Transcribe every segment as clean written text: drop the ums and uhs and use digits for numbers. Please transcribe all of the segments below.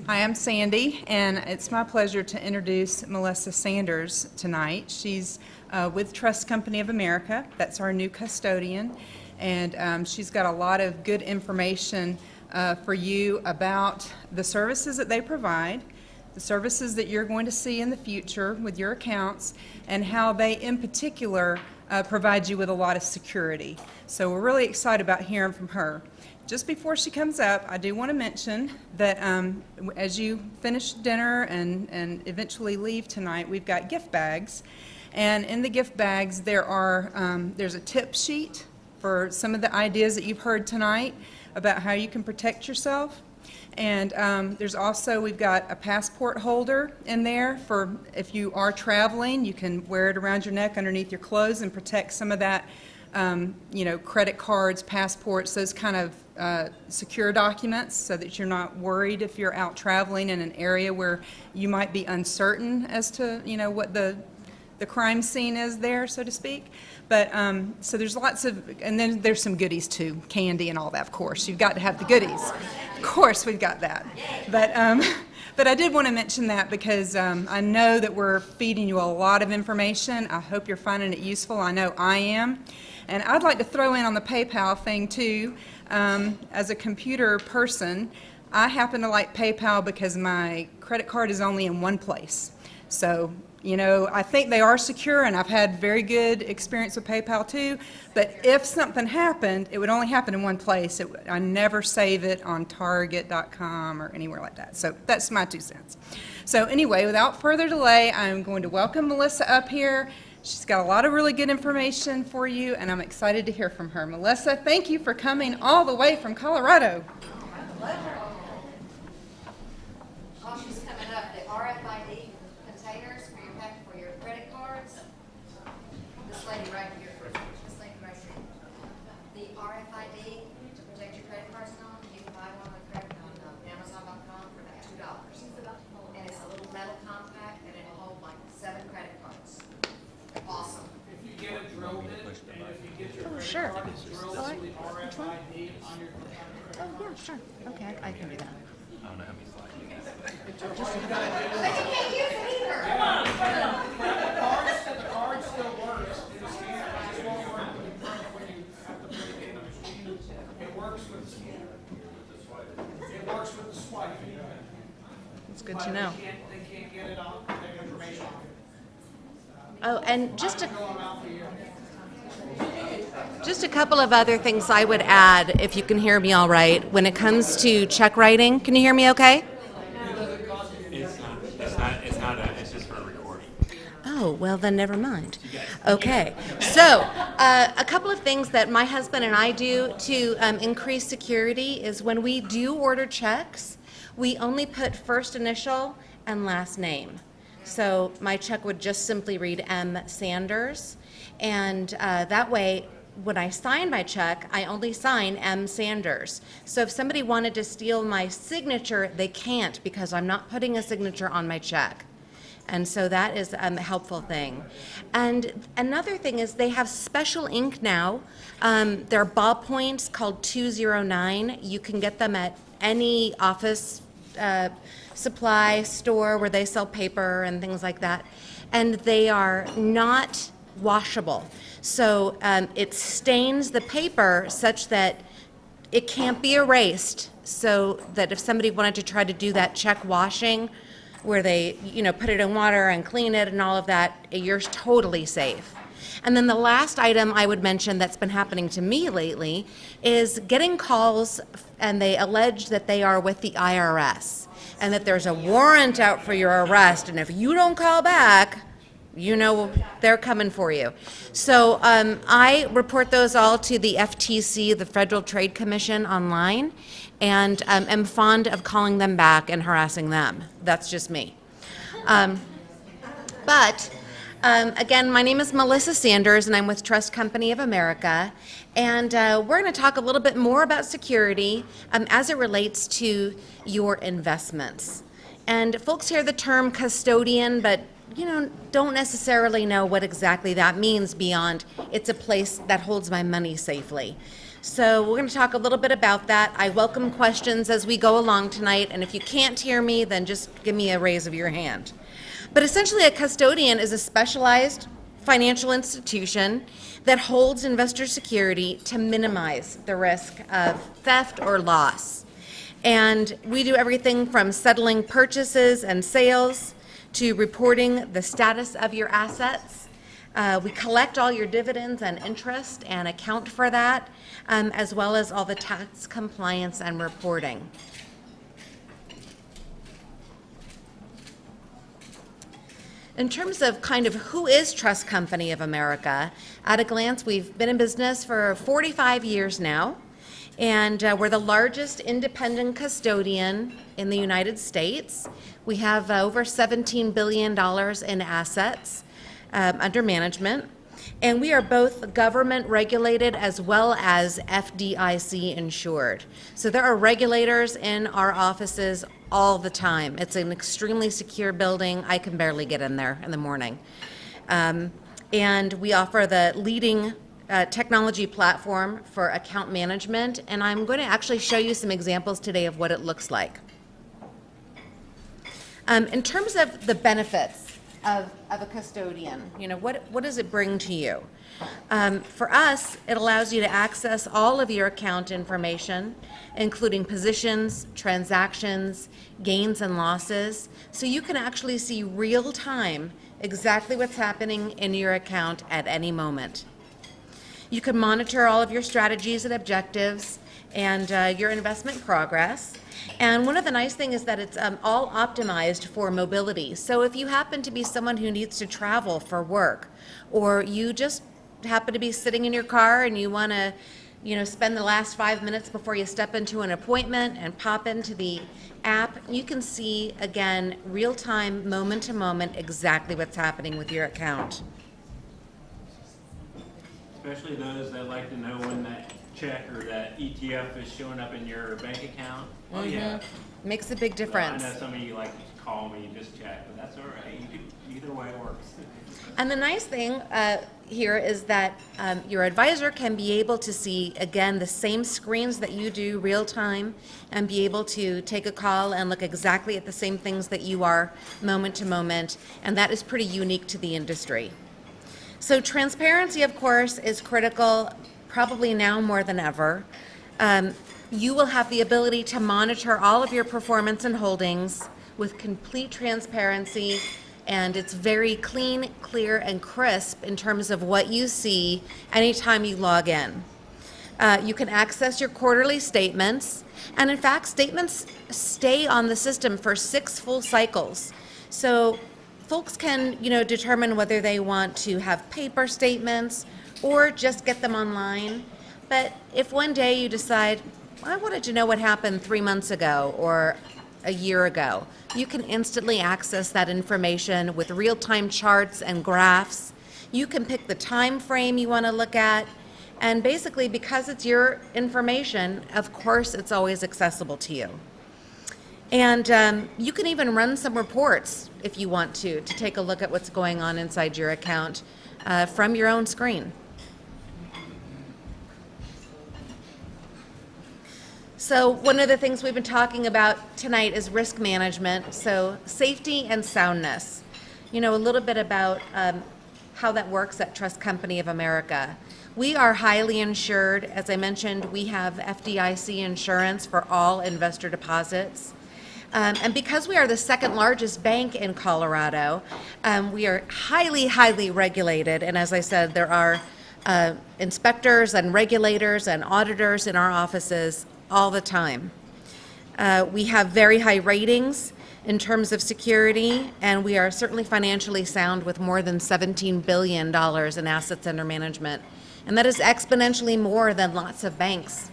Hi, I'm Sandy, and it's my pleasure to introduce Melissa Sanders tonight. She's with Trust Company of America. That's our new custodian, and she's got a lot of good information for you about the services that they provide, the services that you're going to see in the future with your accounts, and how they, in particular, provide you with a lot of security. So we're really excited about hearing from her. Just before she comes up, I do want to mention that as you finish dinner and eventually leave tonight, we've got gift bags. And in the gift bags, there's a tip sheet for some of the ideas that you've heard tonight about how you can protect yourself. And we've got a passport holder in there for if you are traveling, you can wear it around your neck underneath your clothes and protect some of that, credit cards, passports, those kind of secure documents, so that you're not worried if you're out traveling in an area where you might be uncertain as to, what the crime scene is there, so to speak. But so there's lots of, and then there's some goodies too, candy and all that, of course. You've got to have the goodies. Of course, we've got that. But I did want to mention that because I know that we're feeding you a lot of information. I hope you're finding it useful. I know I am. And I'd like to throw in on the PayPal thing too. As a computer person, I happen to like PayPal because my credit card is only in one place. So, I think they are secure, and I've had very good experience with PayPal too, but if something happened, it would only happen in one place. I never save it on Target.com or anywhere like that. So that's my 2 cents. So anyway, without further delay, I'm going to welcome Melissa up here. She's got a lot of really good information for you, and I'm excited to hear from her. Melissa, thank you for coming all the way from Colorado. My pleasure. Oh, she's coming up. The RFID containers for your credit cards. This lady right here. The RFID to protect your credit cards on. You can buy one on Amazon.com for about $2. And it's a little metal compact, and it'll hold like 7 credit cards. Awesome. If you get it drilled in, and if you get your Sure. credit card drilled with the RFID on your Oh, yeah, sure. Okay, I can do that. I don't know how many slides you got. But you can't use it either. the card still works. It just won't work when you print it, when you have to put it in the machine. It works with the scanner. It works with the swipe. It's good to know. They can't get it on, their information on it. Oh, and just a couple of other things I would add, if you can hear me all right, when it comes to check writing. Can you hear me okay? It's just for a recording. Oh, well then never mind. Okay, so a couple of things that my husband and I do to increase security is when we do order checks, we only put first initial and last name. So my check would just simply read M. Sanders, and that way, when I sign my check, I only sign M. Sanders. So if somebody wanted to steal my signature, they can't, because I'm not putting a signature on my check. And so that is a helpful thing. And another thing is they have special ink now. They're ballpoints called 209. You can get them at any office supply store where they sell paper and things like that. And they are not washable. So it stains the paper such that it can't be erased, so that if somebody wanted to try to do that check washing where they, put it in water and clean it and all of that, you're totally safe. And then the last item I would mention that's been happening to me lately is getting calls, and they allege that they are with the IRS and that there's a warrant out for your arrest, and if you don't call back, they're coming for you. So I report those all to the FTC, the Federal Trade Commission, online, and am fond of calling them back and harassing them. That's just me. Again, my name is Melissa Sanders, and I'm with Trust Company of America. And we're going to talk a little bit more about security as it relates to your investments. And folks hear the term custodian, but don't necessarily know what exactly that means beyond it's a place that holds my money safely. So we're going to talk a little bit about that. I welcome questions as we go along tonight, and if you can't hear me, then just give me a raise of your hand. But essentially, a custodian is a specialized financial institution that holds investor security to minimize the risk of theft or loss. And we do everything from settling purchases and sales to reporting the status of your assets. We collect all your dividends and interest and account for that, as well as all the tax compliance and reporting. In terms of kind of who is Trust Company of America, at a glance, we've been in business for 45 years now, and we're the largest independent custodian in the United States. We have over $17 billion in assets under management, and we are both government regulated as well as FDIC insured. So there are regulators in our offices all the time. It's an extremely secure building. I can barely get in there in the morning. And we offer the leading technology platform for account management, and I'm going to actually show you some examples today of what it looks like. In terms of the benefits of a custodian, what does it bring to you? For us, it allows you to access all of your account information, including positions, transactions, gains and losses, so you can actually see real time exactly what's happening in your account at any moment. You can monitor all of your strategies and objectives and your investment progress. And one of the nice things is that it's all optimized for mobility. So if you happen to be someone who needs to travel for work, or you just happen to be sitting in your car and you want to, spend the last 5 minutes before you step into an appointment and pop into the app, you can see, again, real time, moment to moment, exactly what's happening with your account. Especially those that like to know when that check or that ETF is showing up in your bank account. Oh yeah. Makes a big difference. I know some of you like to call me and just check, but that's all right. Either way it works. And the nice thing here is that your advisor can be able to see, again, the same screens that you do real time and be able to take a call and look exactly at the same things that you are moment to moment. And that is pretty unique to the industry. So transparency, of course, is critical, probably now more than ever. You will have the ability to monitor all of your performance and holdings with complete transparency, and it's very clean, clear, and crisp in terms of what you see anytime you log in. You can access your quarterly statements, and in fact, statements stay on the system for 6 full cycles. So folks can, determine whether they want to have paper statements or just get them online. But if one day you decide, I wanted to know what happened 3 months ago or a year ago, you can instantly access that information with real-time charts and graphs. You can pick the time frame you want to look at, and basically, because it's your information, of course, it's always accessible to you. And you can even run some reports if you want to take a look at what's going on inside your account from your own screen. So one of the things we've been talking about tonight is risk management, so safety and soundness. A little bit about how that works at Trust Company of America. We are highly insured. As I mentioned, we have FDIC insurance for all investor deposits. And because we are the second largest bank in Colorado, we are highly, highly regulated. And as I said, there are inspectors and regulators and auditors in our offices all the time. We have very high ratings in terms of security, and we are certainly financially sound with more than $17 billion in assets under management. And that is exponentially more than lots of banks.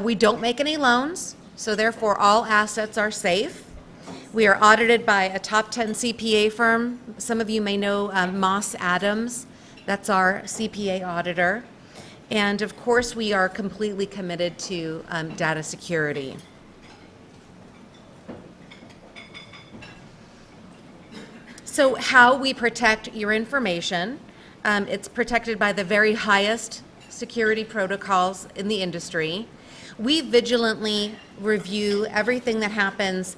We don't make any loans, so therefore all assets are safe. We are audited by a top 10 CPA firm. Some of you may know Moss Adams. That's our CPA auditor. And of course, we are completely committed to data security. So how we protect your information, it's protected by the very highest security protocols in the industry. We vigilantly review everything that happens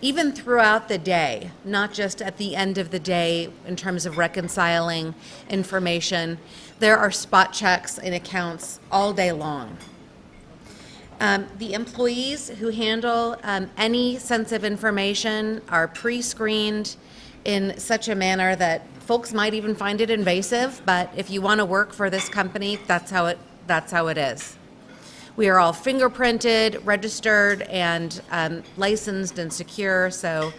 even throughout the day, not just at the end of the day in terms of reconciling information. There are spot checks in accounts all day long. The employees who handle any sensitive information are pre-screened in such a manner that folks might even find it invasive, but if you want to work for this company, that's how it is. We are all fingerprinted, registered, and licensed and secure, so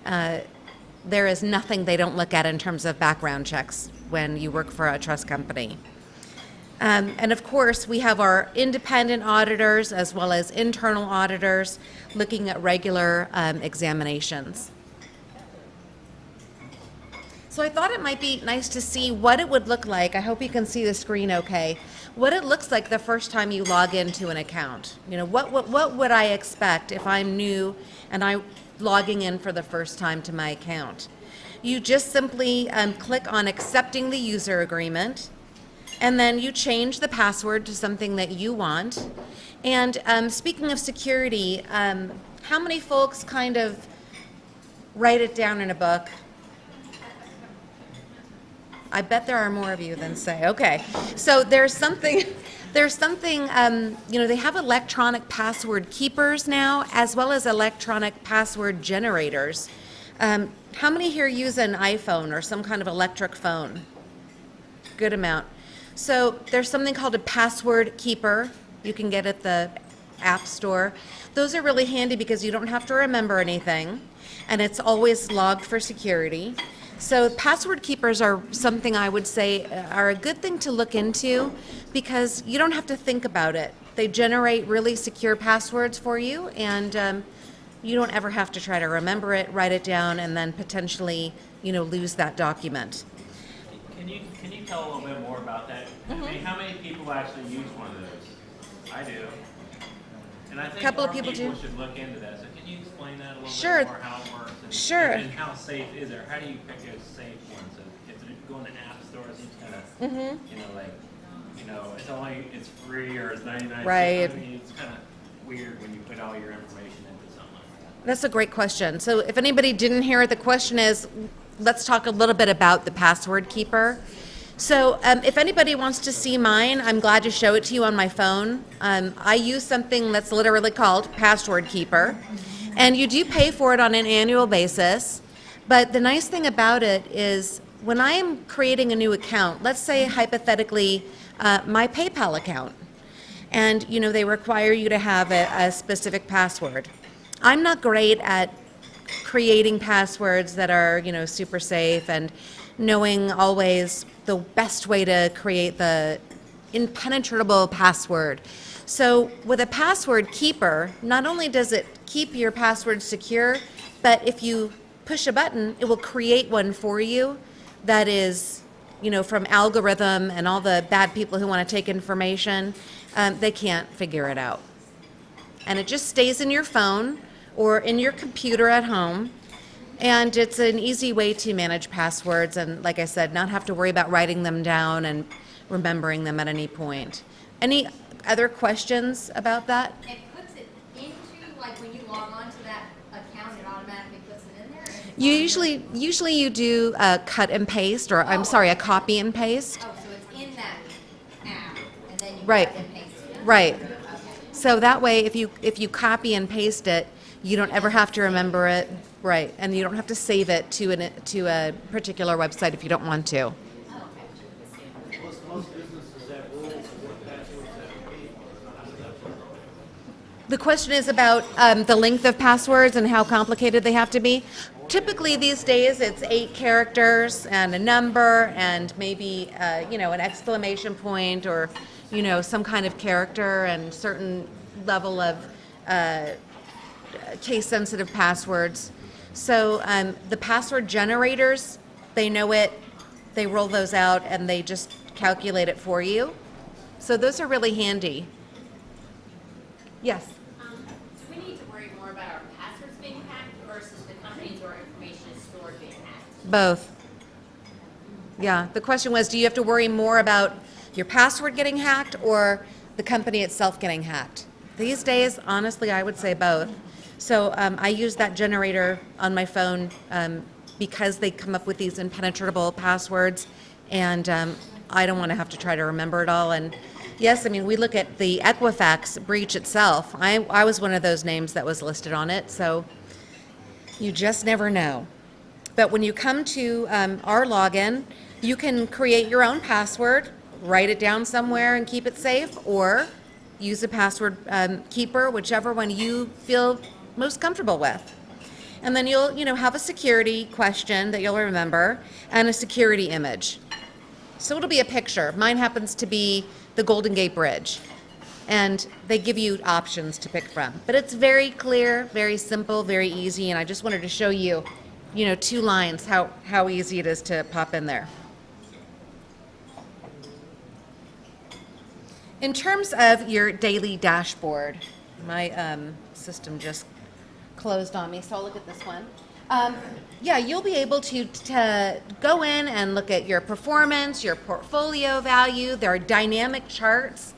there is nothing they don't look at in terms of background checks when you work for a trust company. And of course, we have our independent auditors as well as internal auditors looking at regular examinations. So I thought it might be nice to see what it would look like. I hope you can see the screen okay. What it looks like the first time you log into an account. You know, what would I expect if I'm new and I'm logging in for the first time to my account? You just simply click on accepting the user agreement, and then you change the password to something that you want. And speaking of security, how many folks kind of write it down in a book? I bet there are more of you than say. Okay, so there's something, you know, they have electronic password keepers now, as well as electronic password generators. How many here use an iPhone or some kind of electric phone? Good amount. So there's something called a password keeper you can get at the App Store. Those are really handy because you don't have to remember anything, and it's always logged for security. So password keepers are something I would say are a good thing to look into because you don't have to think about it. They generate really secure passwords for you, and you don't ever have to try to remember it, write it down, and then potentially, you know, lose that document. Can you tell a little bit more about that? Mm-hmm. I mean, how many people actually use one of those? I do. And I think Couple of more people do. should look into that. So can you explain that a little Sure. bit more, how it works? And, Sure. And how safe is it? How do you pick a safe one? So if you go into app stores, you kind of, Mm-hmm. you know, like, you know, it's free or it's 99 Right. cents. I mean, it's kind of weird when you put all your information into something like that. That's a great question. So if anybody didn't hear it, the question is, let's talk a little bit about the password keeper. So if anybody wants to see mine, I'm glad to show it to you on my phone. I use something that's literally called Password Keeper, and you do pay for it on an annual basis. But the nice thing about it is when I'm creating a new account, let's say hypothetically my PayPal account, and you know they require you to have a specific password. I'm not great at creating passwords that are, you know, super safe and knowing always the best way to create the impenetrable password. So with a password keeper, not only does it keep your password secure, but if you push a button, it will create one for you that is, you know, from algorithm and all the bad people who want to take information, they can't figure it out. And it just stays in your phone or in your computer at home. And it's an easy way to manage passwords and, like I said, not have to worry about writing them down and remembering them at any point. Any other questions about that? It puts it into, like, when you log on to that account, it automatically puts it in there? Or is it Usually you do a cut and paste, or I'm sorry, a copy and paste. Oh, so it's in that app, and then you Right. cut and paste it? Right. Okay. So that way, if you copy and paste it, you don't ever have to remember it. Right, and you don't have to save it to a particular website if you don't want to. The question is about the length of passwords and how complicated they have to be. Typically these days it's 8 characters and a number and maybe you know, an exclamation point or, you know, some kind of character and certain level of case-sensitive passwords. So the password generators, they know it, they roll those out, and they just calculate it for you. So those are really handy. Yes? Do we need to worry more about our passwords being hacked versus the companies where information is stored being hacked? Both. Yeah, the question was, do you have to worry more about your password getting hacked or the company itself getting hacked. These days, honestly, I would say both. So I use that generator on my phone because they come up with these impenetrable passwords, and I don't want to have to try to remember it all. And yes, I mean, we look at the Equifax breach itself. I was one of those names that was listed on it, so you just never know. But when you come to our login, you can create your own password, write it down somewhere and keep it safe, or use a password keeper, whichever one you feel most comfortable with. And then you'll have a security question that you'll remember and a security image. So it'll be a picture. Mine happens to be the Golden Gate Bridge. And they give you options to pick from. But it's very clear, very simple, very easy, and I just wanted to show you, 2 lines, how easy it is to pop in there. In terms of your daily dashboard, my system just closed on me, so I'll look at this one. Yeah, you'll be able to go in and look at your performance, your portfolio value. There are dynamic charts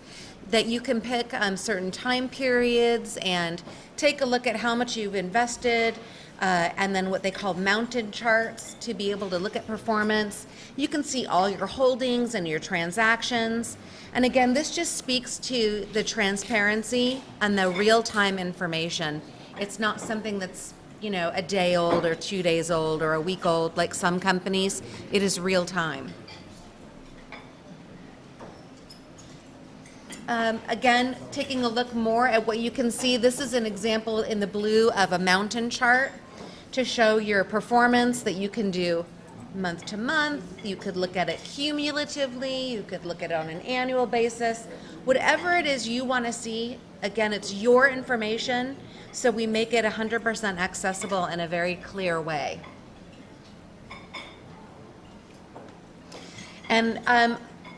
that you can pick certain time periods and take a look at how much you've invested, and then what they call mounted charts to be able to look at performance. You can see all your holdings and your transactions. And again, this just speaks to the transparency and the real-time information. It's not something that's, a day old or 2 days old or a week old like some companies. It is real time. Again, taking a look more at what you can see, this is an example in the blue of a mountain chart to show your performance that you can do month to month. You could look at it cumulatively. You could look at it on an annual basis. Whatever it is you want to see, again, it's your information, so we make it 100% accessible in a very clear way. And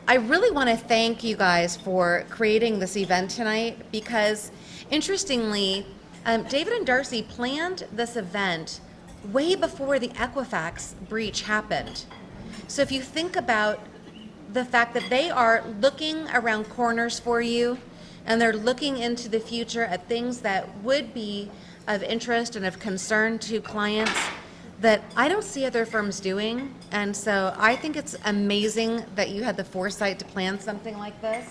I really want to thank you guys for creating this event tonight because, interestingly, David and Darcy planned this event way before the Equifax breach happened. So if you think about the fact that they are looking around corners for you and they're looking into the future at things that would be of interest and of concern to clients that I don't see other firms doing. And so I think it's amazing that you had the foresight to plan something like this.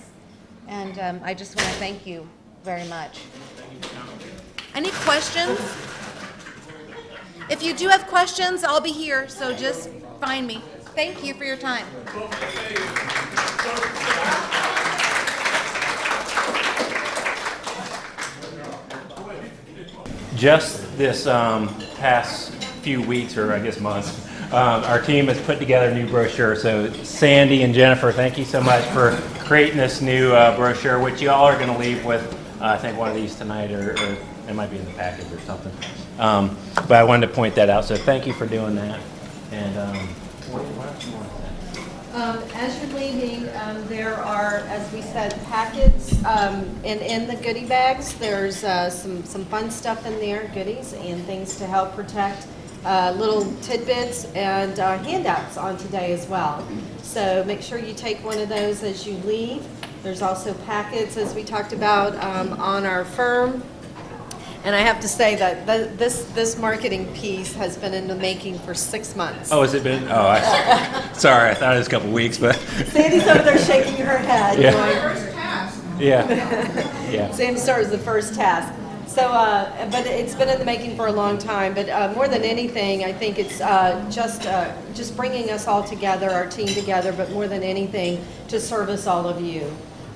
And I just want to thank you very much. Any questions? If you do have questions, I'll be here, so just find me. Thank you for your time. Just this past few weeks, or I guess months, our team has put together a new brochure. So Sandy and Jennifer, thank you so much for creating this new brochure, which you all are going to leave with, I think, one of these tonight, or it might be in the package or something. But I wanted to point that out, so thank you for doing that. And what else do you want to say? As you're leaving, there are, as we said, packets, and in the goodie bags, there's some fun stuff in there, goodies, and things to help protect, little tidbits and handouts on today as well. So make sure you take one of those as you leave. There's also packets, as we talked about, on our firm. And I have to say that this marketing piece has been in the making for 6 months. Oh, has it been? Oh, sorry, I thought it was a couple weeks, but Sandy's over there shaking her head. Yeah. Going, yeah. Sandy started the first task. So, but it's been in the making for a long time. But more than anything, I think it's just bringing us all together, our team together, but more than anything, to service all of you.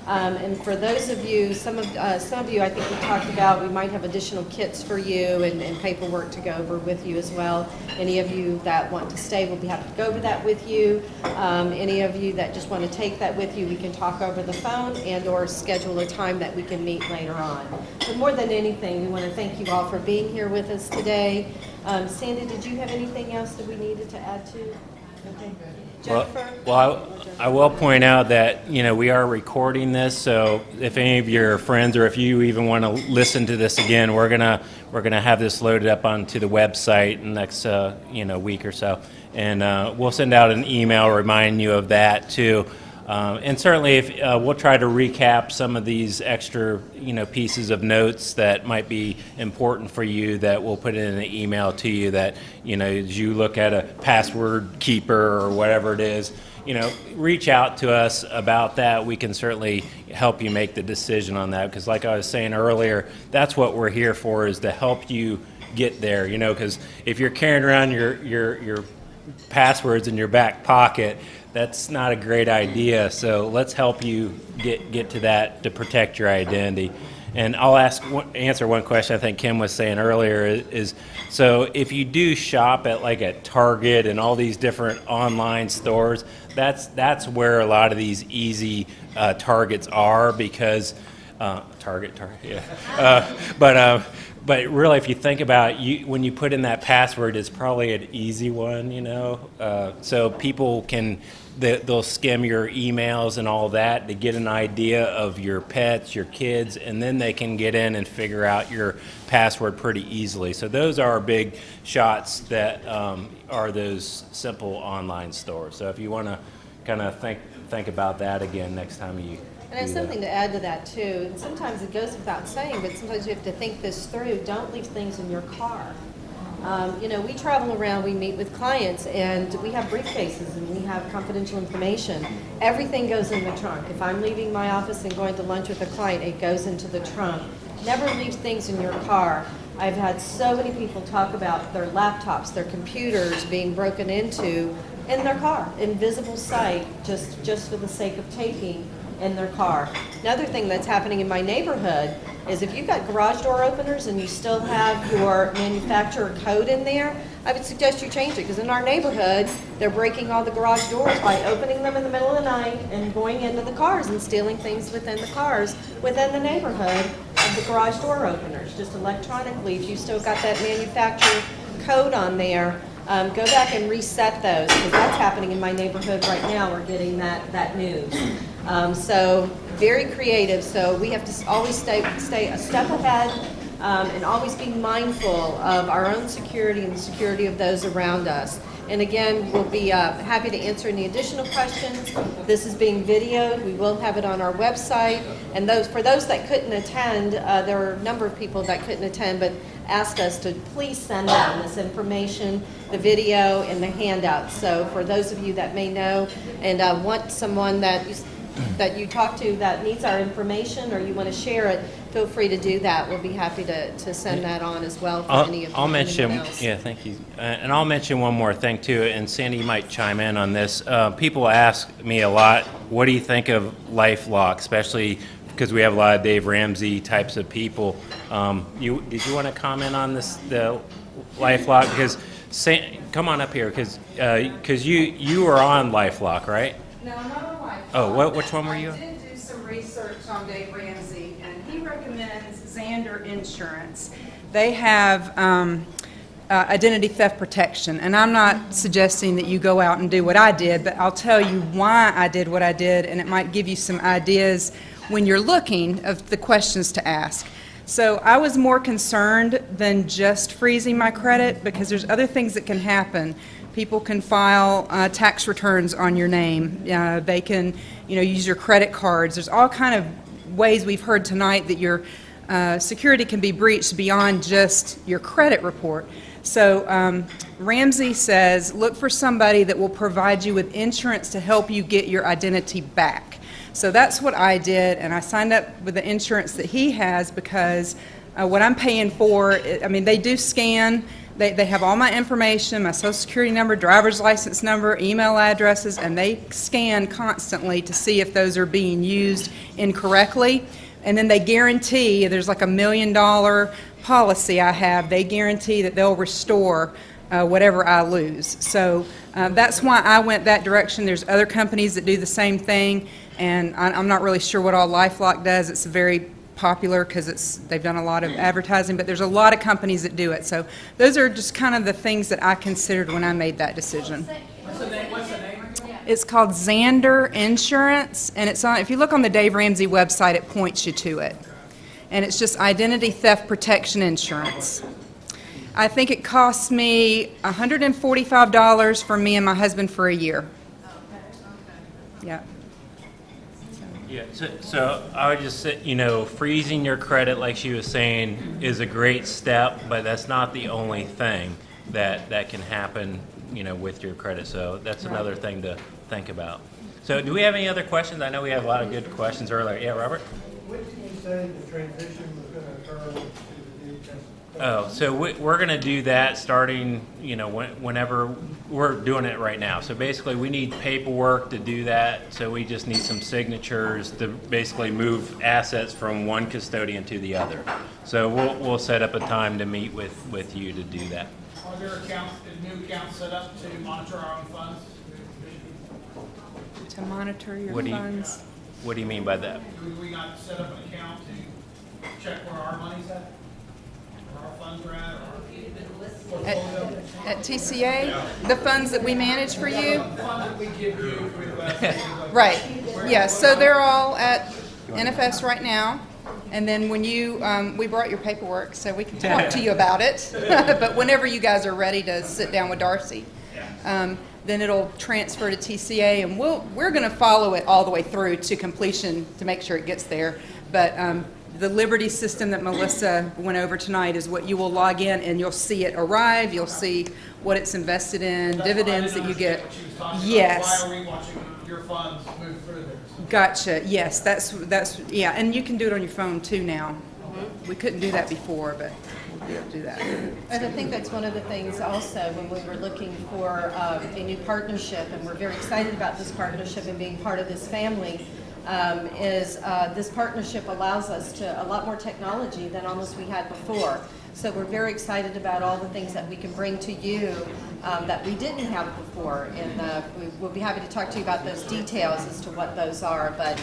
And for those of you, some of you, I think we talked about, we might have additional kits for you and paperwork to go over with you as well. Any of you that want to stay, we'll be happy to go over that with you. Any of you that just want to take that with you, we can talk over the phone and or schedule a time that we can meet later on. But more than anything, we want to thank you all for being here with us today. Sandy, did you have anything else that we needed to add to? Okay. Jennifer? Well, I will point out that, we are recording this, so if any of your friends or if you even want to listen to this again, we're gonna have this loaded up onto the website in the next week or so, and we'll send out an email reminding you of that too. And certainly, if we'll try to recap some of these extra, pieces of notes that might be important for you that we'll put in an email to you that, as you look at a password keeper or whatever it is, reach out to us about that. We can certainly help you make the decision on that, because like I was saying earlier, that's what we're here for, is to help you get there, because if you're carrying around your passwords in your back pocket, that's not a great idea. So let's help you get to that, to protect your identity. And I'll answer one question I think Kim was saying earlier is so if you do shop at Target and all these different online stores, that's where a lot of these easy targets are, because Target, yeah. But really, if you think about it, when you put in that password, it's probably an easy one, so people they'll skim your emails and all that to get an idea of your pets, your kids, and then they can get in and figure out your password pretty easily. So those are our big shots that are those simple online stores. So if you want to kind of think about that again next time you. And there's something to add to that too. And sometimes it goes without saying, but sometimes you have to think this through. Don't leave things in your car. We travel around, we meet with clients, and we have briefcases and we have confidential information. Everything goes in the trunk. If I'm leaving my office and going to lunch with a client, it goes into the trunk. Never leave things in your car. I've had so many people talk about their laptops, their computers being broken into in their car, invisible sight, just for the sake of taking in their car. Another thing that's happening in my neighborhood is if you've got garage door openers and you still have your manufacturer code in there, I would suggest you change it, because in our neighborhood, they're breaking all the garage doors by opening them in the middle of the night and going into the cars and stealing things within the cars within the neighborhood of the garage door openers, just electronically. If you still got that manufacturer code on there, go back and reset those, because that's happening in my neighborhood right now. We're getting that news. So very creative. So we have to always stay a step ahead and always be mindful of our own security and the security of those around us. And again, we'll be happy to answer any additional questions. This is being videoed. We will have it on our website. And for those that couldn't attend, there were a number of people that couldn't attend, but asked us to please send them this information, the video, and the handouts. So for those of you that may know and want someone that you talk to that needs our information, or you want to share it, feel free to do that. We'll be happy to send that on as well for any of you. I'll mention, else. yeah, thank you. And I'll mention one more thing too, and Sandy, you might chime in on this. People ask me a lot, what do you think of LifeLock, especially because we have a lot of Dave Ramsey types of people. Did you want to comment on this, the LifeLock? Because come on up here, because you were on LifeLock, right? No, not on LifeLock. Oh, which one were you on? I did do some research on Dave Ramsey, and he recommends Xander Insurance. They have identity theft protection, and I'm not suggesting that you go out and do what I did, but I'll tell you why I did what I did, and it might give you some ideas when you're looking of the questions to ask. So I was more concerned than just freezing my credit, because there's other things that can happen. People can file tax returns on your name. They can, use your credit cards. There's all kind of ways we've heard tonight that your security can be breached beyond just your credit report. So Ramsey says, look for somebody that will provide you with insurance to help you get your identity back. So that's what I did, and I signed up with the insurance that he has, because what I'm paying for, they do scan. They have all my information, my social security number, driver's license number, email addresses, and they scan constantly to see if those are being used incorrectly. And then they guarantee, there's like $1 million policy I have, they guarantee that they'll restore whatever I lose. So that's why I went that direction. There's other companies that do the same thing, and I'm not really sure what all LifeLock does. It's very popular because they've done a lot of advertising, but there's a lot of companies that do it. So those are just kind of the things that I considered when I made that decision. What's the name again? It's called Xander Insurance, and it's on. If you look on the Dave Ramsey website, it points you to it. And it's just identity theft protection insurance. I think it costs me $145 for me and my husband for a year. Yeah. Yeah, so I would just say, freezing your credit, like she was saying, is a great step, but that's not the only thing that can happen, with your credit. So that's another thing to think about. So do we have any other questions? I know we have a lot of good questions earlier. Yeah, Robert? When did you say the transition was going to occur to the new test? Oh, so we're going to do that starting, whenever we're doing it right now. So basically, we need paperwork to do that. So we just need some signatures to basically move assets from one custodian to the other. So we'll set up a time to meet with you to do that. Are there accounts, is new accounts set up to monitor our own funds? To monitor your What do you- funds. What do you mean by that? Do we not set up an account to check where our money's at? Where our funds are at, or our portfolio? At TCA, the funds that we manage for you? The funds that we give you, request, things like Right, yeah, so they're all at NFS right now. And then when you, we brought your paperwork, so we can talk to you about it. But whenever you guys are ready to sit down with Darcy, then it'll transfer to TCA, and we're gonna follow it all the way through to completion to make sure it gets there. But the Liberty system that Melissa went over tonight is what you will log in, and you'll see it arrive, you'll see what it's invested in, That's what I dividends didn't that you get. understand what she was talking about. Yes. Why are we watching your funds move through there? Gotcha, yes, that's, yeah, and you can do it on your phone too now. We couldn't do that before, but we'll be able to do that. And I think that's one of the things also when we were looking for a new partnership, and we're very excited about this partnership and being part of this family, is this partnership allows us to a lot more technology than almost we had before. So we're very excited about all the things that we can bring to you that we didn't have before. And we'll be happy to talk to you about those details as to what those are. But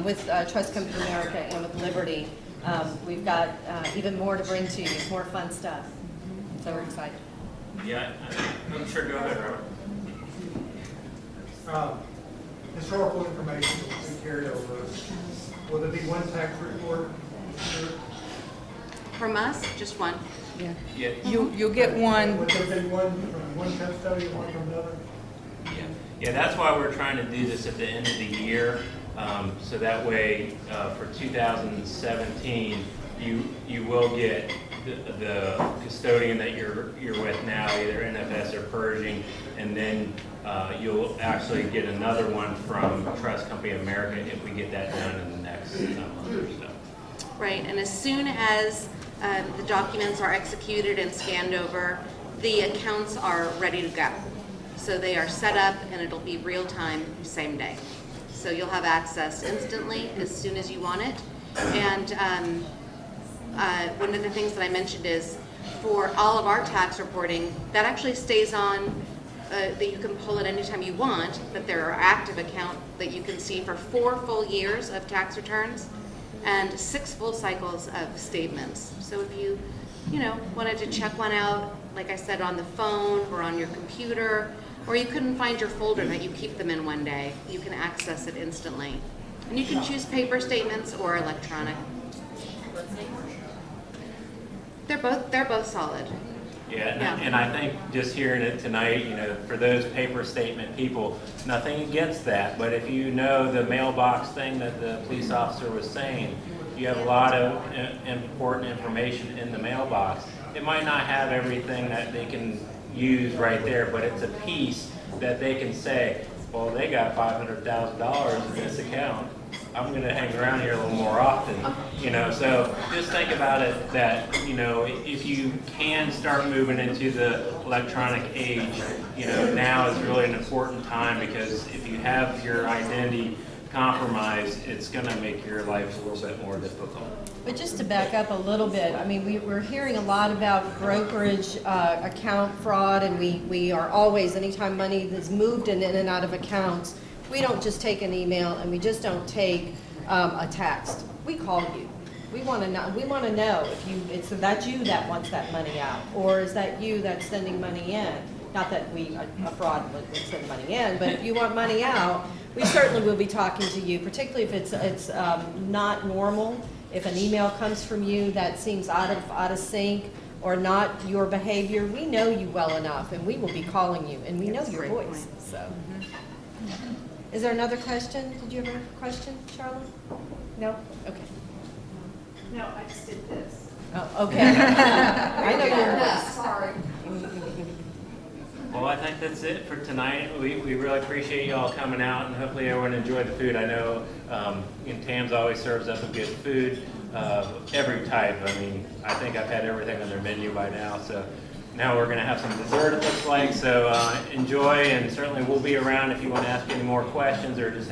with Trust Company America and with Liberty, we've got even more to bring to you, more fun stuff. So we're excited. Yeah, I'm sure. Go ahead, Robert. Historical information will be carried over. Will there be one tax report? From us, just one. Yeah. Yeah. You'll get one, Would there be one from one custodian, one from another? Yeah, that's why we're trying to do this at the end of the year, so that way, for 2017, you will get the custodian that you're with now, either NFS or Pershing, and then you'll actually get another one from Trust Company America if we get that done in the next month or so. Right, and as soon as the documents are executed and scanned over, the accounts are ready to go. So they are set up and it'll be real time, same day. So you'll have access instantly as soon as you want it. And one of the things that I mentioned is for all of our tax reporting, that actually stays on, that you can pull it anytime you want, that there are active accounts that you can see for 4 full years of tax returns and 6 full cycles of statements. So if you wanted to check one out, like I said, on the phone or on your computer, or you couldn't find your folder that you keep them in one day, you can access it instantly. And you can choose paper statements or electronic. They're both solid. Yeah, and I think just hearing it tonight, for those paper statement people, nothing against that, but if you know the mailbox thing that the police officer was saying, you have a lot of important information in the mailbox. It might not have everything that they can use right there, but it's a piece that they can say, well, they got $500,000 in this account. I'm going to hang around here a little more often, so just think about it that, if you can start moving into the electronic age, now is really an important time, because if you have your identity compromised, it's going to make your life a little bit more difficult. But just to back up a little bit, I mean, we're hearing a lot about brokerage account fraud, and we are always, anytime money is moved in and out of accounts, we don't just take an email and we just don't take a text. We call you. We want to know. We want to know if that's you that wants that money out, or is that you that's sending money in? Not that a fraud would send money in, but if you want money out, we certainly will be talking to you, particularly if it's not normal. If an email comes from you that seems out of sync or not your behavior, we know you well enough, and we will be calling you, and we know your voice. So. Is there another question? Did you have a question, Charlotte? No? Okay. No, I just did this. Oh, okay. I know you're. Sorry. Well, I think that's it for tonight. We really appreciate you all coming out, and hopefully everyone enjoyed the food. I know Tam's always serves up a good food, every type. I mean, I think I've had everything on their menu by now, so now we're going to have some dessert, it looks like. So enjoy, and certainly we'll be around if you want to ask any more questions or just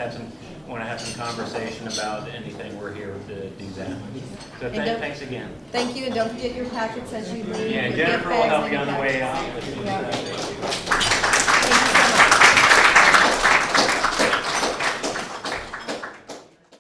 want to have some conversation about anything. We're here to do that. So thanks again. Thank you, and don't forget your packets as you leave. Yeah, your Jennifer gift will bags help and you on the your way bags. out. Yeah.